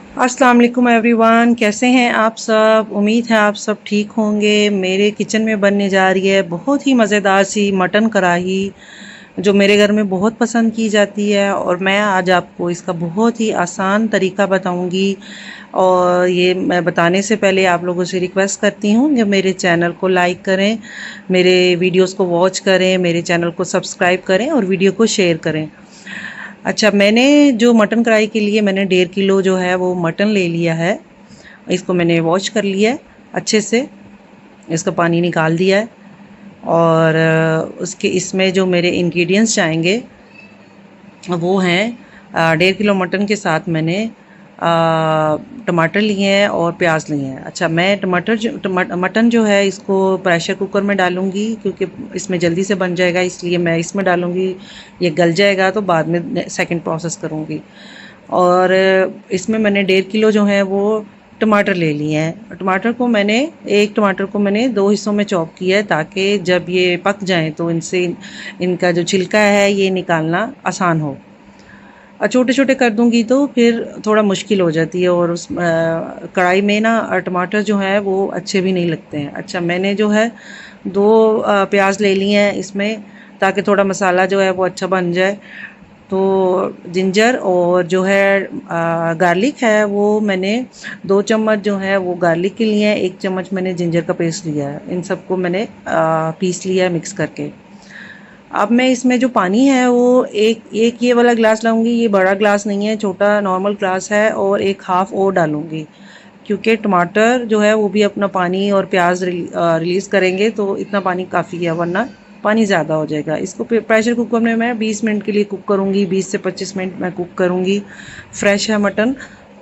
अस्सलाम वालेकुम एवरीवन, कैसे हैं आप सब। उम्मीद है आप सब ठीक होंगे। मेरे किचन में बनने जा रही है बहुत ही मज़ेदार सी मटन कढ़ाई, जो मेरे घर में बहुत पसंद की जाती है। और मैं आज आपको इसका बहुत ही आसान तरीका बताऊंगी। और ये मैं बताने से पहले आप लोगों से रिक्वेस्ट करती हूँ कि मेरे चैनल को लाइक करें, मेरे वीडियोस को वॉच करें, मेरे चैनल को सब्सक्राइब करें और वीडियो को शेयर करें। अच्छा, मैंने जो मटन कढ़ाई के लिए मैंने 1.5 किलो जो है वो मटन ले लिया है। इसको मैंने वॉश कर लिया है अच्छे से, इसका पानी निकाल दिया है। और उसके इसमें जो मेरे इंग्रेडिएंट्स जाएंगे वो हैं 1.5 किलो मटन के साथ मैंने टमाटर लिए हैं और प्याज लिए हैं। अच्छा, मैं मटन जो है इसको प्रेशर कुकर में डालूंगी, क्योंकि इसमें जल्दी से बन जाएगा, इसलिए मैं इसमें डालूंगी। ये गल जाएगा तो बाद में सेकंड प्रोसेस करूंगी। और इसमें मैंने 1.5 किलो जो है वो टमाटर ले लिए हैं। टमाटर को मैंने एक टमाटर को मैंने 2 हिस्सों में चॉप किया है, ताकि जब ये पक जाएं तो इनसे इनका जो छिलका है ये निकालना आसान हो। छोटे छोटे कर दूंगी तो फिर थोड़ा मुश्किल हो जाती है, और उस कढ़ाई में ना टमाटर जो है वो अच्छे भी नहीं लगते हैं। अच्छा, मैंने जो है 2 प्याज ले लिए हैं इसमें, ताकि थोड़ा मसाला जो है वो अच्छा बन जाए। तो जिंजर और जो है गार्लिक है वो मैंने 2 चम्मच जो है वो गार्लिक के लिए हैं, 1 चम्मच मैंने जिंजर का पेस्ट लिया है। इन सबको मैंने पीस लिया है मिक्स करके। अब मैं इसमें जो पानी है वो एक एक ये वाला ग्लास लाऊंगी। ये बड़ा ग्लास नहीं है, छोटा नॉर्मल ग्लास है, और एक हाफ और डालूंगी, क्योंकि टमाटर जो है वो भी अपना पानी और प्याज रिलीज़ करेंगे, तो इतना पानी काफ़ी है, वरना पानी ज़्यादा हो जाएगा। इसको प्रेशर कुकर में मैं 20 मिनट के लिए कुक करूँगी, 20 से 25 मिनट मैं कुक करूँगी। फ्रेश है मटन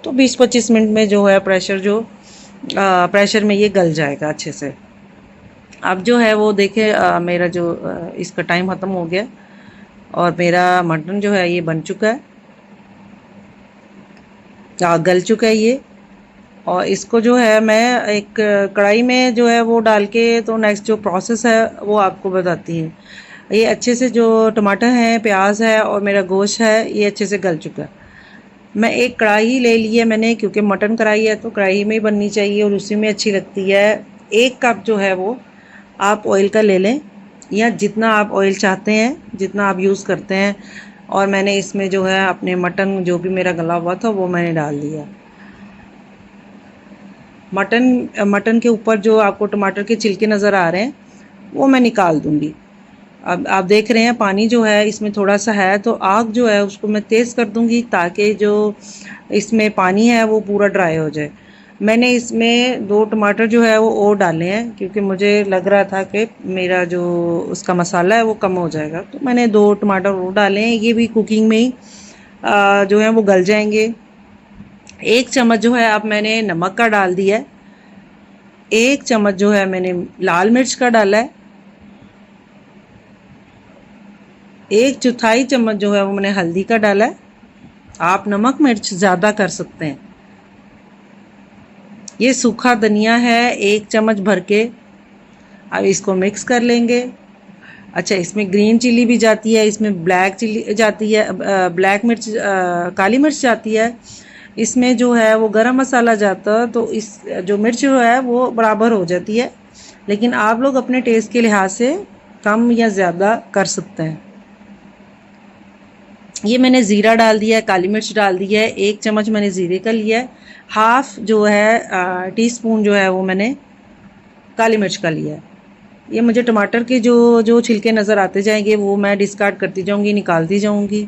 तो 20-25 मिनट में जो है प्रेशर में ये गल जाएगा अच्छे से। अब जो है वो देखे मेरा जो इसका टाइम ख़त्म हो गया, और मेरा मटन जो है ये बन चुका है, गल चुका है ये। और इसको जो है मैं एक कढ़ाई में जो है वो डाल के, तो नेक्स्ट जो प्रोसेस है वो आपको बताती है। ये अच्छे से जो टमाटर है, प्याज है और मेरा गोश्त है ये अच्छे से गल चुका है। मैं एक कढ़ाई ले ली है मैंने, क्योंकि मटन कढ़ाई है तो कढ़ाई में ही बननी चाहिए और उसी में अच्छी लगती है। 1 कप जो है वो आप ऑयल का ले लें, या जितना आप ऑयल चाहते हैं, जितना आप यूज़ करते हैं। और मैंने इसमें जो है अपने मटन जो भी मेरा गला हुआ था वो मैंने डाल दिया। मटन के ऊपर जो आपको टमाटर के छिलके नज़र आ रहे हैं वो मैं निकाल दूंगी। अब आप देख रहे हैं पानी जो है इसमें थोड़ा सा है, तो आग जो है उसको मैं तेज़ कर दूंगी, ताकि जो इसमें पानी है वो पूरा ड्राई हो जाए। मैंने इसमें 2 टमाटर जो है वो और डाले हैं, क्योंकि मुझे लग रहा था कि मेरा जो उसका मसाला है वो कम हो जाएगा, तो मैंने 2 टमाटर और डाले हैं। ये भी कुकिंग में ही जो है वो गल जाएंगे। 1 चम्मच जो है अब मैंने नमक का डाल दिया है, 1 चम्मच जो है मैंने लाल मिर्च का डाला है, 1/4 चम्मच जो है वो मैंने हल्दी का डाला है। आप नमक मिर्च ज़्यादा कर सकते हैं। ये सूखा धनिया है 1 चम्मच भर के। अब इसको मिक्स कर लेंगे। अच्छा, इसमें ग्रीन चिली भी जाती है, इसमें ब्लैक चिली जाती है, ब्लैक मिर्च काली मिर्च जाती है। इसमें जो है वो गरम मसाला जाता है, तो इस जो मिर्च जो है वो बराबर हो जाती है, लेकिन आप लोग अपने टेस्ट के लिहाज से कम या ज़्यादा कर सकते हैं। ये मैंने ज़ीरा डाल दिया है, काली मिर्च डाल दिया है, 1 चम्मच मैंने ज़ीरे का लिया है। हाफ जो है टीस्पून जो है वो मैंने काली मिर्च का लिया है। ये मुझे टमाटर के जो जो छिलके नज़र आते जाएंगे वो मैं डिस्कार्ड करती जाऊंगी, निकालती जाऊंगी।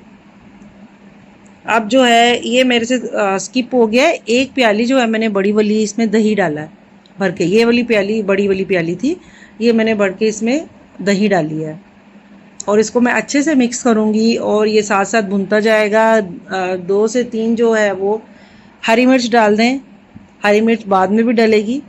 अब जो है ये मेरे से स्किप हो गया है। 1 प्याली जो है मैंने बड़ी वाली इसमें दही डाला है भर के। ये वाली प्याली बड़ी वाली प्याली थी, ये मैंने भर के इसमें दही डाली है। और इसको मैं अच्छे से मिक्स करूँगी, और ये साथ साथ भुनता जाएगा। 2 से 3 जो है वो हरी मिर्च डाल दें, हरी मिर्च बाद में भी डलेगी।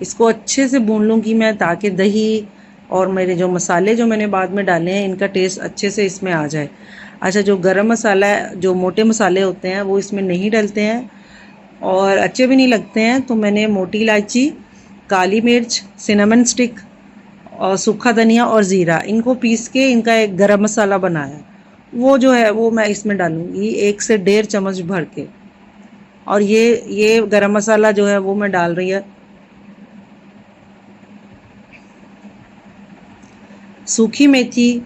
इसको अच्छे से भून लूँगी मैं, ताकि दही और मेरे जो मसाले जो मैंने बाद में डाले हैं इनका टेस्ट अच्छे से इसमें आ जाए। अच्छा, जो गरम मसाला है, जो मोटे मसाले होते हैं वो इसमें नहीं डलते हैं और अच्छे भी नहीं लगते हैं, तो मैंने मोटी इलायची, काली मिर्च, सिनेमन स्टिक और सूखा धनिया और ज़ीरा, इनको पीस के इनका एक गरम मसाला बनाया। वो जो है वो मैं इसमें डालूंगी 1 से 1.5 चम्मच भर के। और ये गरम मसाला जो है वो मैं डाल रही है। सूखी मेथी,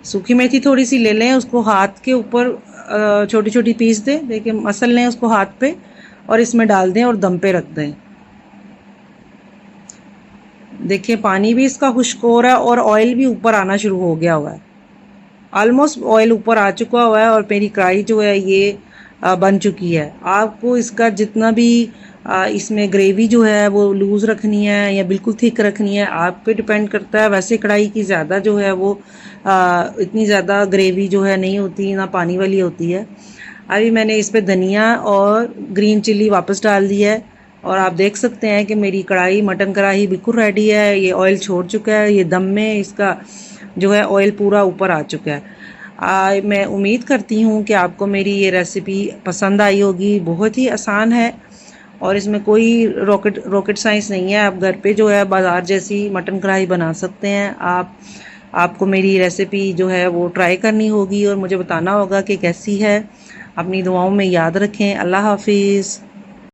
सूखी मेथी थोड़ी सी ले लें, उसको हाथ के ऊपर छोटी छोटी पीस दें, देखिए मसल लें उसको हाथ पे और इसमें डाल दें और दम पे रख दें। देखिए पानी भी इसका खुश्क हो रहा है और ऑयल भी ऊपर आना शुरू हो गया हुआ है। ऑलमोस्ट ऑयल ऊपर आ चुका हुआ है और मेरी कढ़ाई जो है ये बन चुकी है। आपको इसका जितना भी इसमें ग्रेवी जो है वो लूज़ रखनी है या बिल्कुल थिक रखनी है, आप पे डिपेंड करता है। वैसे कढ़ाई की ज़्यादा जो है वो इतनी ज़्यादा ग्रेवी जो है नहीं होती, ना पानी वाली होती है। अभी मैंने इस पे धनिया और ग्रीन चिल्ली वापस डाल दी है और आप देख सकते हैं कि मेरी कढ़ाई, मटन कढ़ाई बिल्कुल रेडी है। ये ऑयल छोड़ चुका है, ये दम में इसका जो है ऑयल पूरा ऊपर आ चुका है। मैं उम्मीद करती हूँ कि आपको मेरी ये रेसिपी पसंद आई होगी। बहुत ही आसान है और इसमें कोई रॉकेट साइंस नहीं है। आप घर पे जो है बाज़ार जैसी मटन कढ़ाई बना सकते हैं। आपको मेरी रेसिपी जो है वो ट्राई करनी होगी और मुझे बताना होगा कि कैसी है। अपनी दुआओं में याद रखें। अल्लाह हाफिज़।